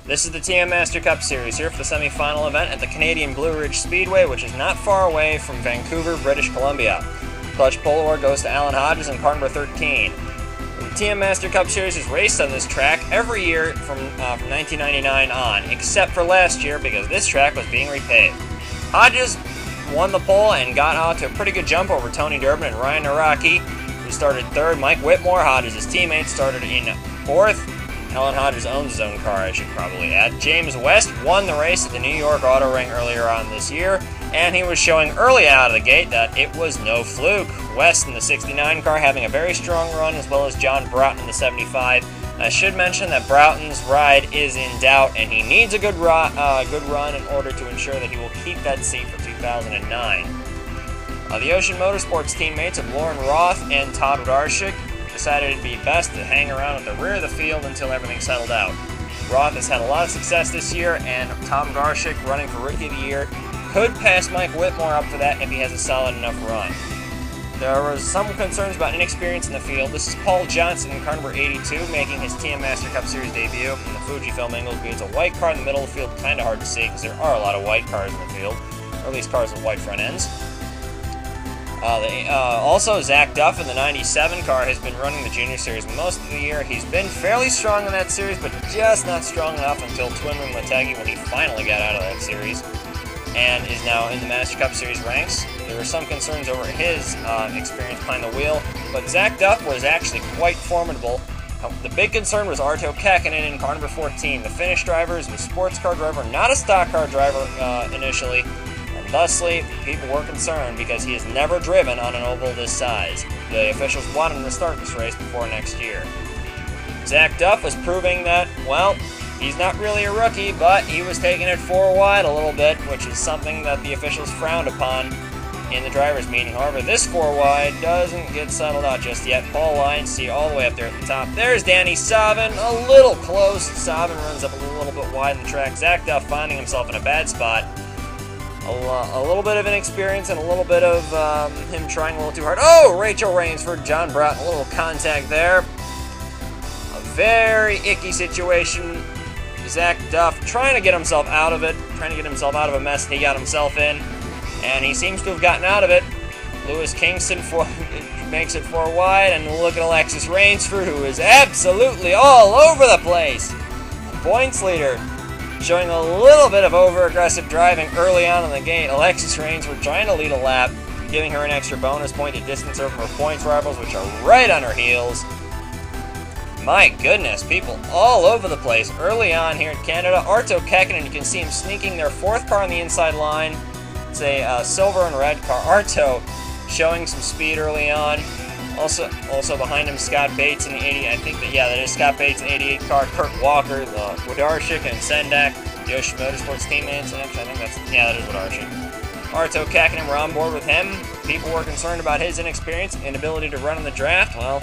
This is the TM Master Cup Series here for the semi-final event at the Canadian Blue Ridge Speedway, which is not far away from Vancouver, British Columbia. Clutch pole award goes to Alan Hodges in car number 13. The TM Master Cup Series is raced on this track every year from 1999 on, except for last year because this track was being repaved. Hodges won the pole and got out to a pretty good jump over Tony Durbin and Ryan Naraki, who started third. Mike Whitmore, Hodges' teammate, started in fourth. Alan Hodges owns his own car, I should probably add. James West won the race at the New York Auto Ring earlier on this year, and he was showing early out of the gate that it was no fluke. West in the 69 car having a very strong run, as well as John Broughton in the 75. I should mention that Broughton's ride is in doubt, and he needs a good run in order to ensure that he will keep that seat for 2009. The Ocean Motorsports teammates of Lauren Roth and Todd Wodarczyk decided it'd be best to hang around at the rear of the field until everything settled out. Roth has had a lot of success this year, and Tom Wodarczyk, running for Rookie of the Year, could pass Mike Whitmore up for that if he has a solid enough run. There was some concerns about inexperience in the field. This is Paul Johnson in car number 82, making his TM Master Cup Series debut in the Fujifilm Inglesby. It's a white car in the middle of the field, kind of hard to see because there are a lot of white cars in the field, or at least cars with white front ends. Also, Zach Duff in the 97 car has been running the Junior Series most of the year. He's been fairly strong in that series, but just not strong enough until Twin Wing Lategi when he finally got out of that series, and is now in the Master Cup Series ranks. There were some concerns over his experience behind the wheel, but Zach Duff was actually quite formidable. The big concern was Arto Käkkinen in car number 14. The Finnish driver is a sports car driver, not a stock car driver initially. Thusly, people were concerned because he has never driven on an oval this size. The officials wanted him to start this race before next year. Zach Duff was proving that, well, he's not really a rookie, but he was taking it 4 wide a little bit, which is something that the officials frowned upon in the driver's meeting. However, this 4 wide doesn't get settled out just yet. Paul Lyons, see all the way up there at the top. There's Danny Savin, a little close. Savin runs up a little bit wide in the track. Zach Duff finding himself in a bad spot. A little bit of inexperience and a little bit of him trying a little too hard. Oh, Rachel Rainsford, John Broughton, a little contact there. A very icky situation. Zach Duff trying to get himself out of it, trying to get himself out of a mess he got himself in, and he seems to have gotten out of it. Lewis Kingston makes it 4 wide, and look at Alexis Rainsford, who is absolutely all over the place. Points leader. Showing a little bit of over-aggressive driving early on in the gate. Alexis Rainsford trying to lead a lap, giving her an extra bonus point to distance her from her points rivals, which are right on her heels. My goodness, people all over the place early on here in Canada. Arto Käkkinen, you can see him sneaking their 4th car on the inside line. It's a silver and red car. Arto showing some speed early on. Also behind him, Scott Bates in the 80. I think that is Scott Bates in the 88 car. Kurt Walker, the Wodarczyk and Sendak, the Ocean Motorsports teammates. And actually, I think that is Wodarczyk. Arto Käkkinen were on board with him. People were concerned about his inexperience and inability to run in the draft. Well,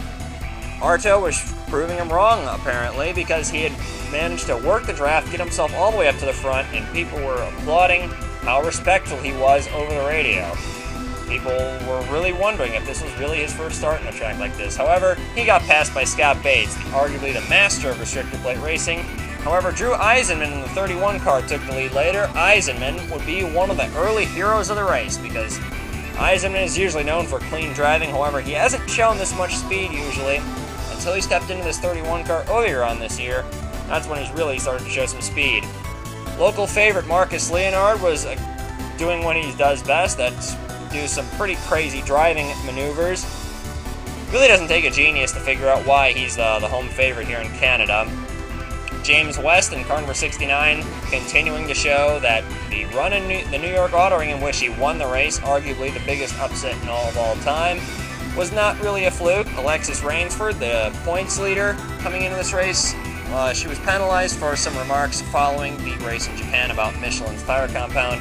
Arto was proving him wrong apparently, because he had managed to work the draft, get himself all the way up to the front, and people were applauding how respectful he was over the radio. People were really wondering if this was really his first start in a track like this. However, he got passed by Scott Bates, arguably the master of restrictor plate racing. However, Drew Eisenman in the 31 car took the lead later. Eisenman would be one of the early heroes of the race because Eisenman is usually known for clean driving. However, he hasn't shown this much speed usually until he stepped into this 31 car earlier on this year. That's when he's really started to show some speed. Local favorite Marcus Leonard was doing what he does best. That's do some pretty crazy driving maneuvers. Really doesn't take a genius to figure out why he's the home favorite here in Canada. James West in car number 69 continuing to show that the run in the New York Auto Ring in which he won the race, arguably the biggest upset in all of all time, was not really a fluke. Alexis Rainsford, the points leader coming into this race, she was penalized for some remarks following the race in Japan about Michelin's tire compound,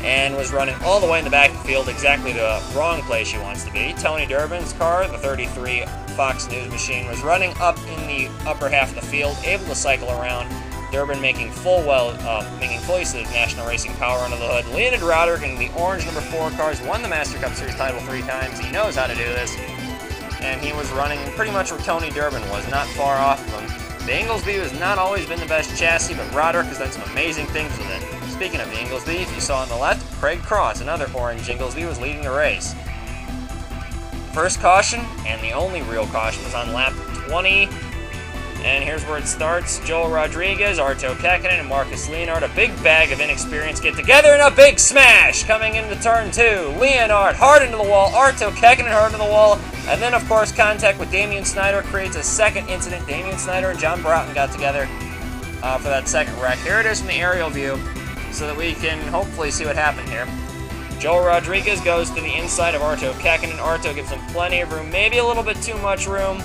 and was running all the way in the back of the field, exactly the wrong place she wants to be. Tony Durbin's car, the 33 Fox News machine, was running up in the upper half of the field, able to cycle around. Durbin making full use of his National Racing Power under the hood. Leonid Roderick in the orange number 4 cars won the Master Cup Series title 3 times. He knows how to do this, and he was running pretty much where Tony Durbin was, not far off of him. The Inglesby has not always been the best chassis, but Roderick has done some amazing things with it. Speaking of the Inglesby, if you saw on the left, Craig Cross, another orange Inglesby, was leading the race. First caution, and the only real caution, was on lap 20. And here's where it starts. Joel Rodriguez, Arto Kekkonen, and Marcus Leonard, a big bag of inexperience, get together in a big smash coming into turn 2. Leonard hard into the wall, Arto Kekkonen hard into the wall, and then, of course, contact with Damian Snyder creates a second incident. Damian Snyder and John Broughton got together for that second wreck. Here it is from the aerial view so that we can hopefully see what happened here. Joel Rodriguez goes to the inside of Arto Kekkonen. Arto gives him plenty of room, maybe a little bit too much room.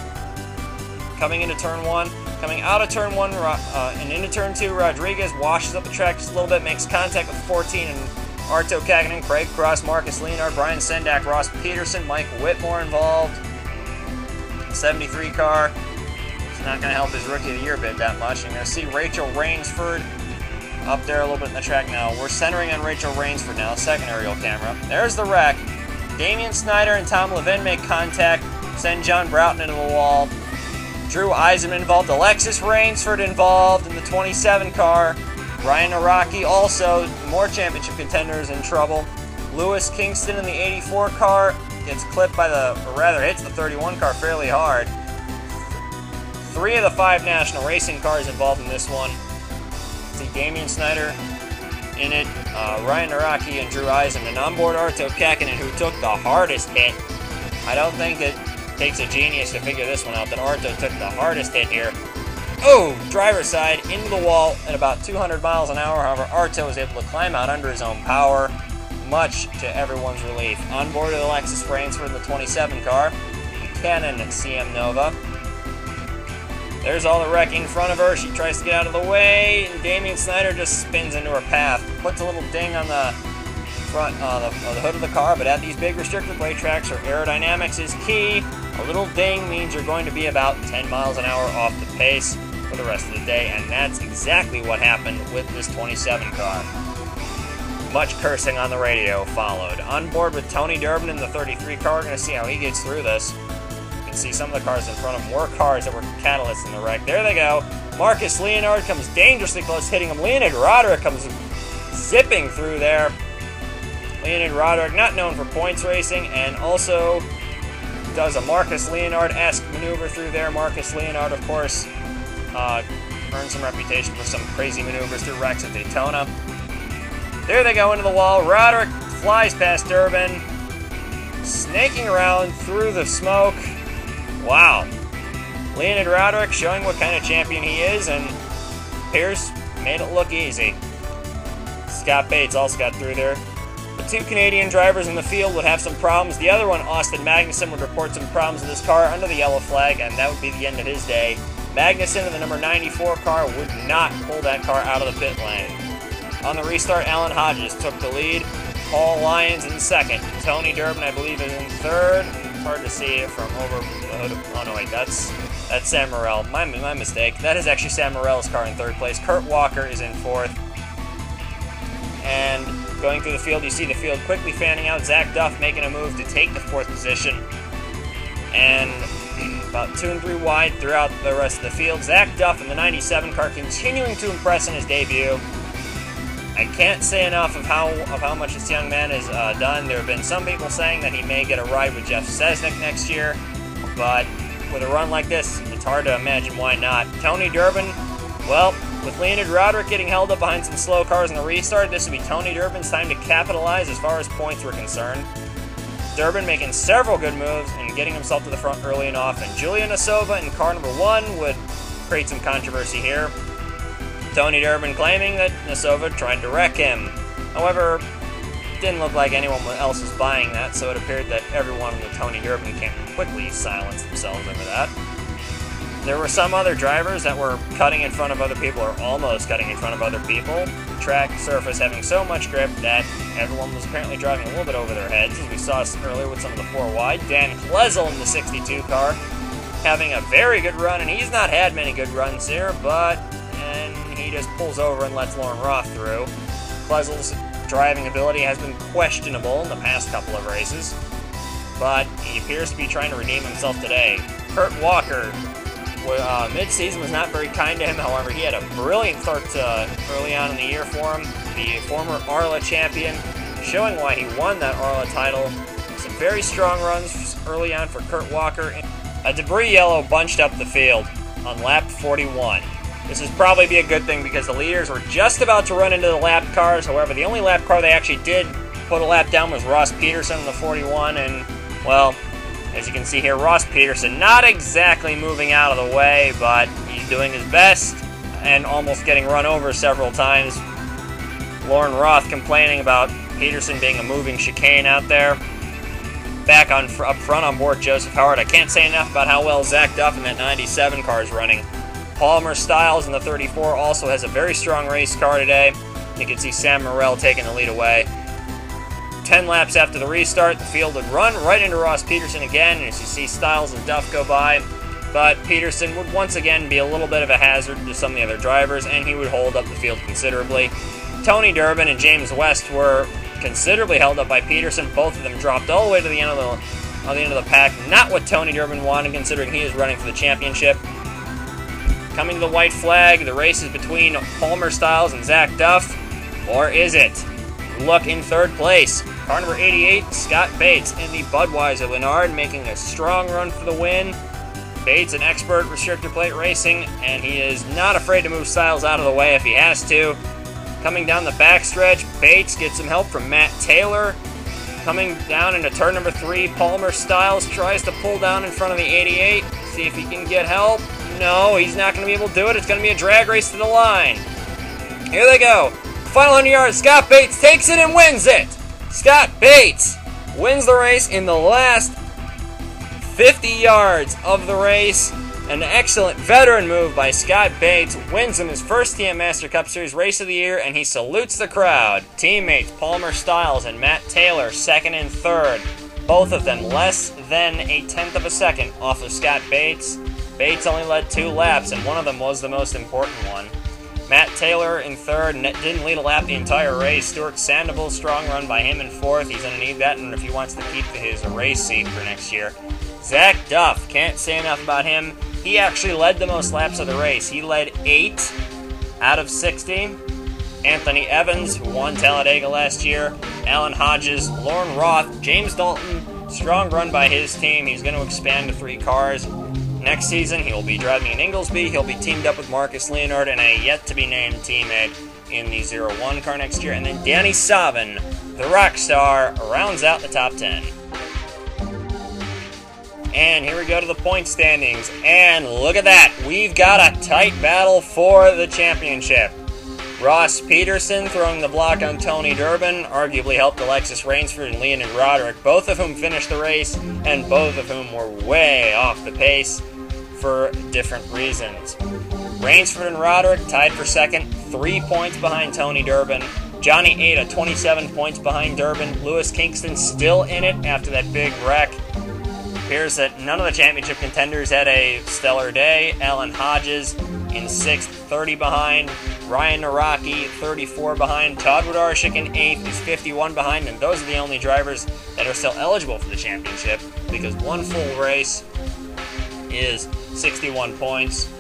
Coming into turn 1, coming out of turn 1 and into turn 2, Rodriguez washes up the track just a little bit, makes contact with 14 and Arto Kekkonen, Craig Cross, Marcus Leonard, Brian Sendak, Ross Peterson, Mike Whitmore involved. 73 car. It's not going to help his Rookie of the Year bid that much. You're going to see Rachel Rainsford up there a little bit in the track now. We're centering on Rachel Rainsford now, second aerial camera. There's the wreck. Damian Snyder and Tom Levin make contact, send John Broughton into the wall. Drew Eisenman involved, Alexis Rainsford involved in the 27 car. Ryan Araki also, more championship contenders in trouble. Lewis Kingston in the 84 car gets clipped by or rather hits the 31 car fairly hard. 3 of the 5 national racing cars involved in this one. See Damian Snyder in it, Ryan Araki and Drew Eisenman. Onboard Arto Kekkonen, who took the hardest hit. I don't think it takes a genius to figure this one out, that Arto took the hardest hit here. Oh, driver's side into the wall at about 200 miles an hour. However, Arto was able to climb out under his own power, much to everyone's relief. On board with Alexis Rainsford in the 27 car, Buchanan CM Nova. There's all the wreck in front of her. She tries to get out of the way, and Damian Snyder just spins into her path. Puts a little ding on the front the hood of the car, but at these big restrictor plate tracks where aerodynamics is key, a little ding means you're going to be about 10 miles an hour off the pace for the rest of the day, and that's exactly what happened with this 27 car. Much cursing on the radio followed. On board with Tony Durbin in the 33 car, we're going to see how he gets through this. You can see some of the cars in front of him were cars that were catalysts in the wreck. There they go. Marcus Leonard comes dangerously close, hitting him. Leonid Roderick comes zipping through there. Leonid Roderick, not known for points racing, and also does a Marcus Leonard-esque maneuver through there. Marcus Leonard, of course, earned some reputation for some crazy maneuvers through wrecks at Daytona. There they go into the wall. Roderick flies past Durbin, snaking around through the smoke. Wow. Leonid Roderick showing what kind of champion he is, and Pierce made it look easy. Scott Bates also got through there. The 2 Canadian drivers in the field would have some problems. The other one, Austin Magnuson, would report some problems with his car under the yellow flag, and that would be the end of his day. Magnuson in the number 94 car would not pull that car out of the pit lane. On the restart, Alan Hodges took the lead. Paul Lyons in second. Tony Durbin, I believe, is in third. It's hard to see it from over the hood. Oh, no, wait, that's Sam Morrell. My mistake. That is actually Sam Morrell's car in third place. Kurt Walker is in fourth. And going through the field, you see the field quickly fanning out. Zach Duff making a move to take the 4th position. And about 2 and 3 wide throughout the rest of the field. Zach Duff in the 97 car continuing to impress in his debut. I can't say enough of how much this young man has done. There have been some people saying that he may get a ride with Jeff Sesnick next year, but with a run like this, it's hard to imagine why not. Tony Durbin, well, with Leonid Roderick getting held up behind some slow cars in the restart, this would be Tony Durbin's time to capitalize as far as points were concerned. Durbin making several good moves and getting himself to the front early and often. Julian Asova in car number 1 would create some controversy here. Tony Durbin claiming that Asova tried to wreck him. However, it didn't look like anyone else was buying that, so it appeared that everyone in the Tony Durbin camp quickly silenced themselves over that. There were some other drivers that were cutting in front of other people, or almost cutting in front of other people. The track surface having so much grip that everyone was apparently driving a little bit over their heads, as we saw earlier with some of the 4 wide. Dan Klezel in the 62 car having a very good run, and he's not had many good runs here, and he just pulls over and lets Lauren Roth through. Klezel's driving ability has been questionable in the past couple of races, but he appears to be trying to redeem himself today. Kurt Walker Mid-season was not very kind to him. However, he had a brilliant start early on in the year for him. The former Arla champion, showing why he won that Arla title. Some very strong runs early on for Kurt Walker. A debris yellow bunched up the field on lap 41. This would probably be a good thing because the leaders were just about to run into the lap cars. However, the only lap car they actually did put a lap down was Ross Peterson in the 41, and, well, as you can see here, Ross Peterson not exactly moving out of the way, but he's doing his best and almost getting run over several times. Lauren Roth complaining about Peterson being a moving chicane out there. Back up front on board Joseph Howard. I can't say enough about how well Zach Duff in that 97 car is running. Palmer Styles in the 34 also has a very strong race car today. You can see Sam Morrell taking the lead away. 10 laps after the restart, the field would run right into Ross Peterson again, and as you see Styles and Duff go by, but Peterson would once again be a little bit of a hazard to some of the other drivers, and he would hold up the field considerably. Tony Durbin and James West were considerably held up by Peterson. Both of them dropped all the way to the end of the pack. Not what Tony Durbin wanted, considering he is running for the championship. Coming to the white flag, the race is between Palmer Styles and Zach Duff, or is it? Look in third place. Car number 88, Scott Bates in the Budweiser Lennard, making a strong run for the win. Bates, an expert restrictor plate racing, and he is not afraid to move Styles out of the way if he has to. Coming down the backstretch, Bates gets some help from Matt Taylor. Coming down into turn number 3, Palmer Styles tries to pull down in front of the 88. See if he can get help. No, he's not going to be able to do it. It's going to be a drag race to the line. Here they go. Final 100 yards, Scott Bates takes it and wins it. Scott Bates wins the race in the last 50 yards of the race. An excellent veteran move by Scott Bates. Wins him his first TM Master Cup Series race of the year, and he salutes the crowd. Teammates Palmer Styles and Matt Taylor, second and third. Both of them less than a tenth of a second off of Scott Bates. Bates only led 2 laps, and one of them was the most important one. Matt Taylor in third, didn't lead a lap the entire race. Stuart Sandoval, strong run by him in fourth. He's going to need that if he wants to keep his race seat for next year. Zach Duff, can't say enough about him. He actually led the most laps of the race. He led 8 out of 60. Anthony Evans, who won Talladega last year. Alan Hodges, Lauren Roth, James Dalton, strong run by his team. He's going to expand to 3 cars. Next season, he will be driving in Inglesby. He'll be teamed up with Marcus Leonard and a yet-to-be-named teammate in the 01 car next year. And then Danny Savin, the rock star, rounds out the top 10. And here we go to the point standings. And look at that. We've got a tight battle for the championship. Ross Peterson throwing the block on Tony Durbin arguably helped Alexis Rainsford and Leonid Roderick, both of whom finished the race, and both of whom were way off the pace for different reasons. Rainsford and Roderick tied for second, 3 points behind Tony Durbin. Johnny Ada, 27 points behind Durbin. Lewis Kingston still in it after that big wreck. Appears that none of the championship contenders had a stellar day. Alan Hodges in 6th, 30 behind. Ryan Naraki, 34 behind. Todd Wodarczyk in 8th, is 51 behind. And those are the only drivers that are still eligible for the championship, because one full race is 61 points.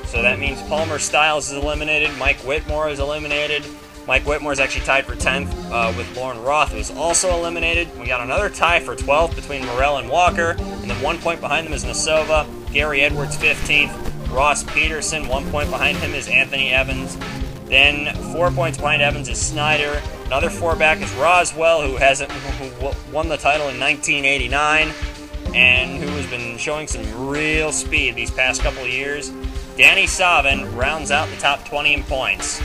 So that means Palmer Styles is eliminated. Mike Whitmore is eliminated. Mike Whitmore is actually tied for 10th with Lauren Roth, who is also eliminated. We got another tie for 12th between Morrell and Walker, and then 1 point behind them is Nasova. Gary Edwards, 15th. Ross Peterson, 1 point behind him is Anthony Evans. Then 4 points behind Evans is Snyder. Another 4 back is Roswell, who won the title in 1989, and who has been showing some real speed these past couple of years. Danny Savin rounds out the top 20 in points.